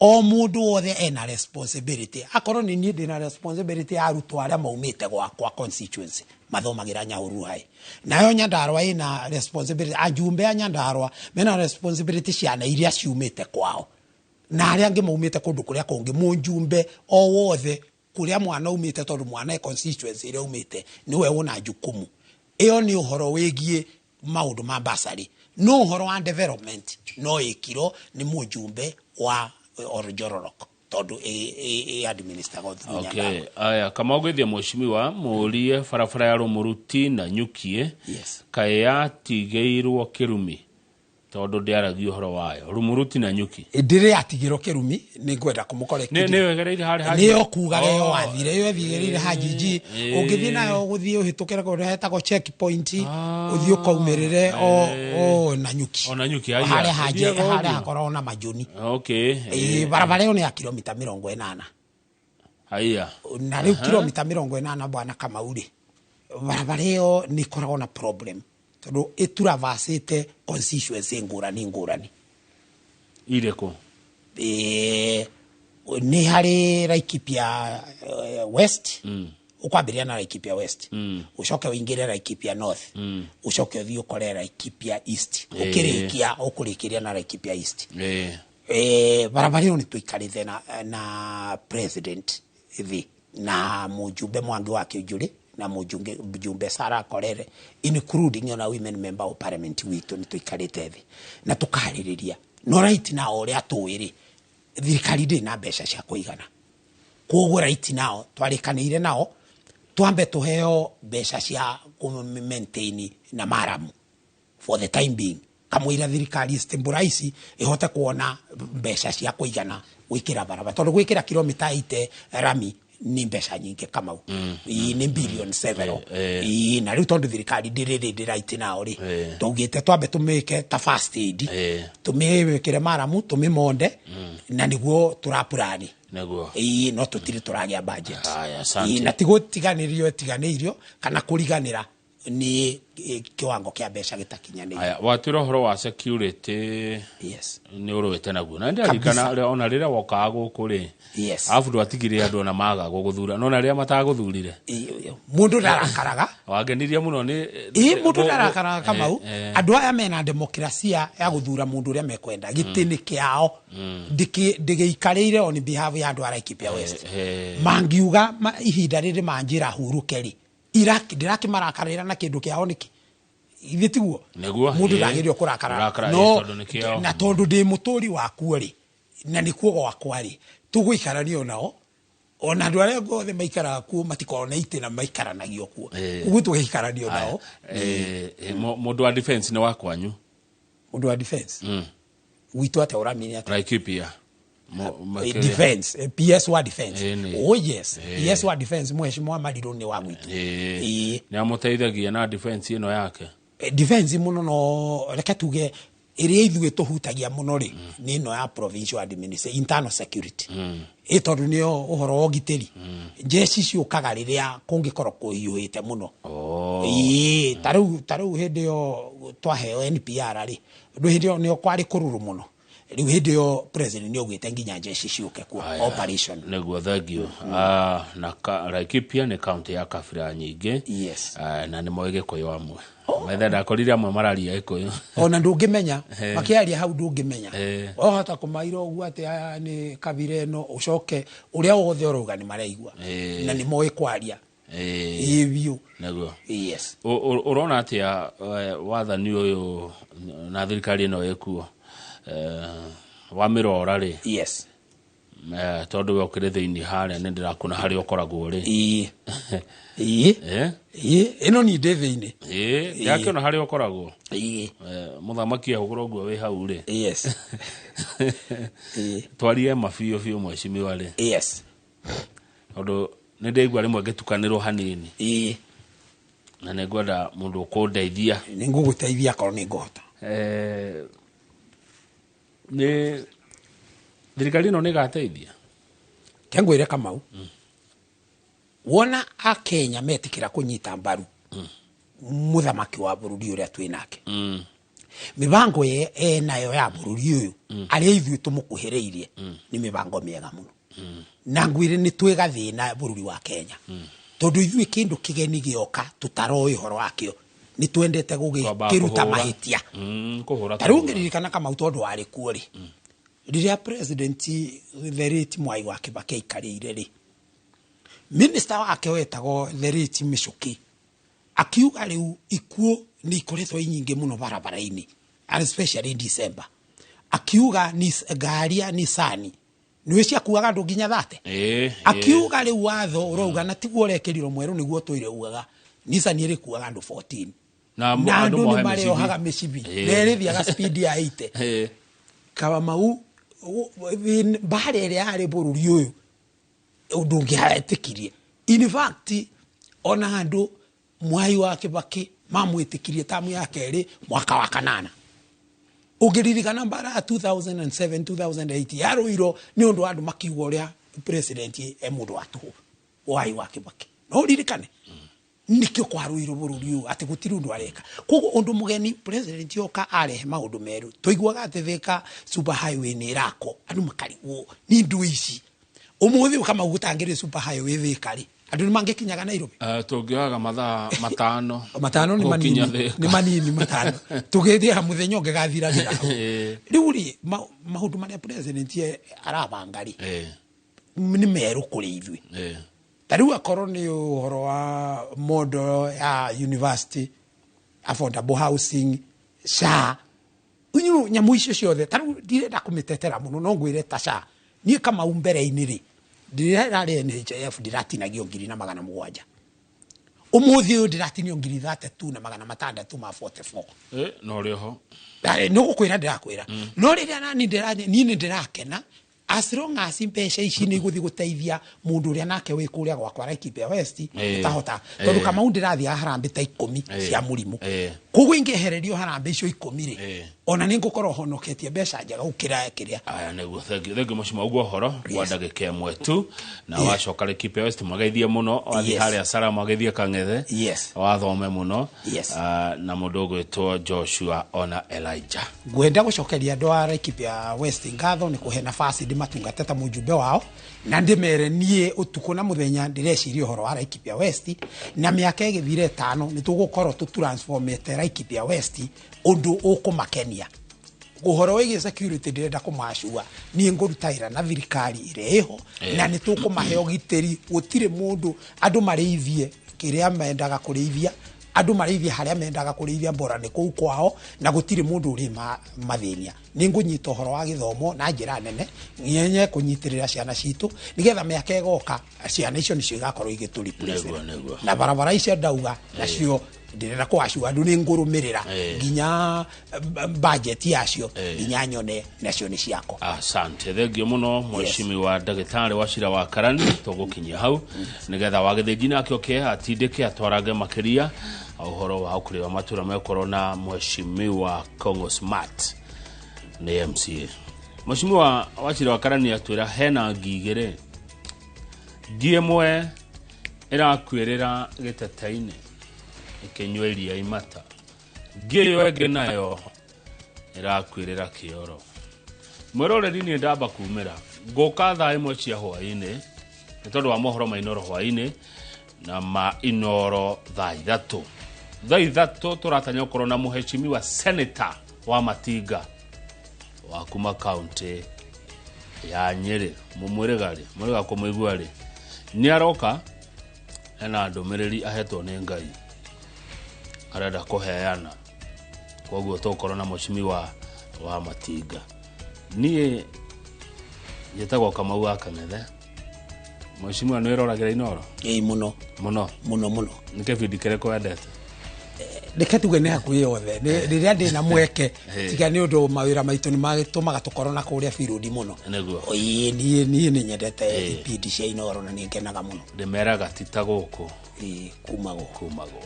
O mundu wothe ena responsibility. Akorwo ni nie ndina responsibility ya aruto aria maumite kwa constituency mathomagira Nyahururu High. Nayo Nyandarua ina responsibility, ajumbe ya Nyandarua mena responsibility ciana iria ciumite kwao. Na aria angi maumite kundu kuria kungi munjumbe o wothe kuria mwana umite tondu mwana e constituency iria umite niwe una jukumu. Iyo ni uhoro wegie maundu ma basari. No uhoro wa development no ikiro ni munjumbe wa Orojororok tondu administer go through Nyandarua. Okay, aya kama ugethia mheshimiwa murie farafara ya Rumuruti na Nyukie kaya tigeirwo Kirumi tondu ndiaragio horo wayo Rumuruti na Nyuki ndire atigiro Kirumi ni ngwenda kumukorekithia ni wegereire hari ni okuga yo wathire yo thigereire hajiji ungithie nayo guthie uhitukira ko hetako checkpoint uthie ukaumirire na Nyuki ona Nyuki hari hakora na majuni. Okay, barabara yo ni ya kilomita 80 aya na riu kilomita 80 bwana kama uri barabara yo ni koragwo na problem tondu ituravasite constituency ngurani ireko ni hari Laikipia West ukwambiria na Laikipia West ucoke uingire Laikipia North ucoke uthie ukore Laikipia East ukirikia ukurikiria na Laikipia East barabara ni tuikarithe na president hivi na mujumbe mwangi wake ujuri na mujumbe Sara Korere including ona women member of parliament witu nituikarite thi na tukaririria no right na oria tuwiri thirikari ndi na mbeca cia kuigana koguo right nao twarikanire nao twambe tuheo mbeca cia maintain na maramu for the time being kamwira thirikari stabilize ihote kuona mbeca cia kuigana wikira barabara tondu gwikira kilomita 8 rami ni mbeca nyingi kamau ni billion 7 na riu tondu thirikari ndiriri right nao ri tugite twambe tumike ta first aid tumikire maramu tumimonde na niguo turapurani neguo no tutiri turagia budget na tiganirio kana kuriganira ni kiwango kia mbeca gitakinyaniire. Aya watiro horo wa security ni urwete naguo na ndirikana ona rira wokaga guku ri afu ndwatigire andu ona maga guguthura nona ria mataguthurire mundu ndarakaraga wageniria muno ni mundu ndarakaraga kamau andu aya mena demokrasia ya guthura mundu ria mekwenda gitini kiao ndigiikarire on behalf ya andu a Laikipia West mangiuga ihinda riri manjira hurukeri diraki marakarira na kindu kiao niki ithitiguo mundu ndagirio kurakara no na tondu ndi muturi waku ri na nikuo gwakwa ri tuguikarania nao ona andu aria gothe maikara ku matikona ite na maikaranagia kuo ugu tugiikarania nao mundu wa defense ni wakwanyu mundu wa defense witu ate uramenya Laikipia defense PS1 defense yes PS1 defense mheshimiwa Mariro ni wa mwitu ni amuteithagia na defense ino yake defense muno no reka tuge iria ithuĩ tuhutagia muno ri ni no ya provincial administration internal security itondu nio uhoro wa giteri jeshi ciukaga riria kungikorwo kuhiuhite muno taru hindi yo twaheo NPR ri ndu hindi yo nio kwari kururu muno riu hindi yo president ni ogwite nginya jeshi ciuke ku operation neguo thengio na Laikipia ni county ya kabira nyingi yes na ni moige koyo amwe methe ndakorire amwe mararia ikoyo ona ndungimenya makiaria hau ndungimenya hata kumaira ugu ati aya ni kabira eno ucoke uria wothe uruga ni maraigua na ni moe kwaria Ivyo. Naguo. Yes. Urona atia wathani uyu na thirikari ino ekuo wa mirora ri. Yes. Tondu wokire thiini haria ni ndirakuna hari okoragwo ri. Ino ni thiini. Yakiona hari okoragwo. Muthamaki ahuguro guo wi hau ri. Yes. Twarie mafio fio mweshimiwa ri. Yes. Tondu nindeigwa rimwe ngitukanirwo hanini na negwenda mundu ukundeithia ninguguteithia korwo ni ngota ni thirikari no nigateithia kengwire Kamau wona a Kenya metikira kunyita mbaru muthamaki wa bururi uria twinake mibango ye nayo ya bururi uyu ari ithuĩ tumukuhiriirie ni mibango miega muno na ngwire ni twega thina bururi wa Kenya tondu ithuĩ kindu kigeni gioka tutaroi horo wakio ni twendete gugikiruta mahitia tarungiririkana kama utondu wari kuori riria president the late Mwai wa Kibaki ikarire ri minister wake wetagwo the late Michuki akiuga riu ikuo ni ikoretwo nyingi muno barabara-ini especially in December akiuga ni garia ni sani niwe cia kuaga ndu nginya thate akiuga riu watho uroga na tiguo urekerirwo mweru niguo twire ugaga Nissan iri kuaga ndu 14 na andu ni mareo haga mecibi nerithiaga speed ya 80 kaba mau bare ere ari bururi uyu undu ngiaretikirie in fact ona andu Mwai wa Kibaki mamwitikirie tamu yake ri mwaka wa 8 ugiririkana bara 2007 2008 yaruiro ni undu andu makiuga uria president mundu watu Mwai wa Kibaki no ririkane nikio kwaruiro bururi uyu ati gutiri undu areka kogo undu mugeni president yoka arehe maundu meru toiguaga ati thika super highway ni rako andu makarigwo ni ndu ici umuthi kama gutangire super highway thikari andu ni mangekinyaga Nairobi tungioga mathaa matano ni manini matano tugethia muthenya ungegathira riu ri maundu maria president arabangari ni meru kuri ithui tariu akorwo ni uhoro wa model ya university affordable housing SHA unyu nyamu icio ciothe tariu ndirenda kumitetera muno no ngwire ta SHA ni kama umbere-ini ri ndirari NHIF ndiratinagio 700 umuthi uyu ndiratinio 3,644 no riho no gukwira ndirakwira no riria nani ndirakena as long as mbeca ici ni guthi guteithia mundu uria nake wi kuria gwakwa Laikipia West utahota tondu kama undirathia harambe ta 10 cia murimu kugu ingehererio harambe icio 10 ri ona ningukorwo honoketie mbeca njega ukira kiria aya neguo thengio mucima uguo horo wa ndagika imwe tu na wacoka Laikipia West magaithie muno wathi haria Sara magaithie Kang'ethe wathome muno na mundu ugwitwo Joshua ona Elijah gwenda gucokeria andu a Laikipia West ngatho ni kuhe nafasi matungata mujumbe wao na ndimere nie utuko na muthenya ndireciria horo wa Laikipia West na miaka igithire 5 ni tugukorwo tu transformete Laikipia West undu ukumakenia guhoro wigi security ndirenda kumashua ni ngurutaira na thirikari ireho na ni tukumahe ogiteri gutire mundu andu marithie kiria mendaga kurithia andu marithia haria mendaga kurithia mbora ni kuu kwao na gutire mundu uri mathinia ningunyita horo wa githomo na njira nene nyenye kunyitirira ciana citu nigetha miaka igoka ciana icio nicio igakorwo igituriplace na barabara icio ndauga nacio ndirenda kwashua andu ni ngurumirira nginya budget yacio nginya nyone nacio ni ciako asante thengio muno mweshimiwa ndagitari Wachira wa Karani tugukinyia hau nigetha wagithinji nake oke atindike atwarage makiria uhoro wa ukuriwa matura mekorwo na mweshimiwa Kongo Smart ni MCA mweshimiwa Wachira wa Karani atwira hena ngigire ndiemwe irakwirira gitetaini ikinyweria imata ngiyo ege nayo irakwirira kioro Mwiroreri ni ndamba kumira ngoka thaa imwe cia hwaini ni tondu wa mohoro ma Inoro hwaini na ma Inoro thaa ithatu turatanya ukorwo na muheshimiwa senator wa Matinga wa kuma county ya Nyeri mumwirigari muriga kumuiguari ni aroka ena ndumiriri ahetwo ni Ngai arenda kuheana koguo tukorwo na muheshimiwa wa Matinga nie yetagwo Kamau wa Kangethe muheshimiwa no iroragira Inoro muno nike vidi kereko endete reke tuge ne hakuye yothe riria ndi na mweke tiga ni undu mawira maitu ni magitumaga tukorwo na kuria birudi muno oi ni nyendete ipindi cia Inoro na ni ngenaga muno ndimeraga tita guku kumago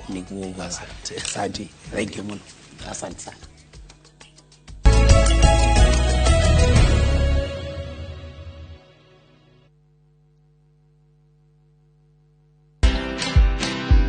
niguo asante thank you muno asante sana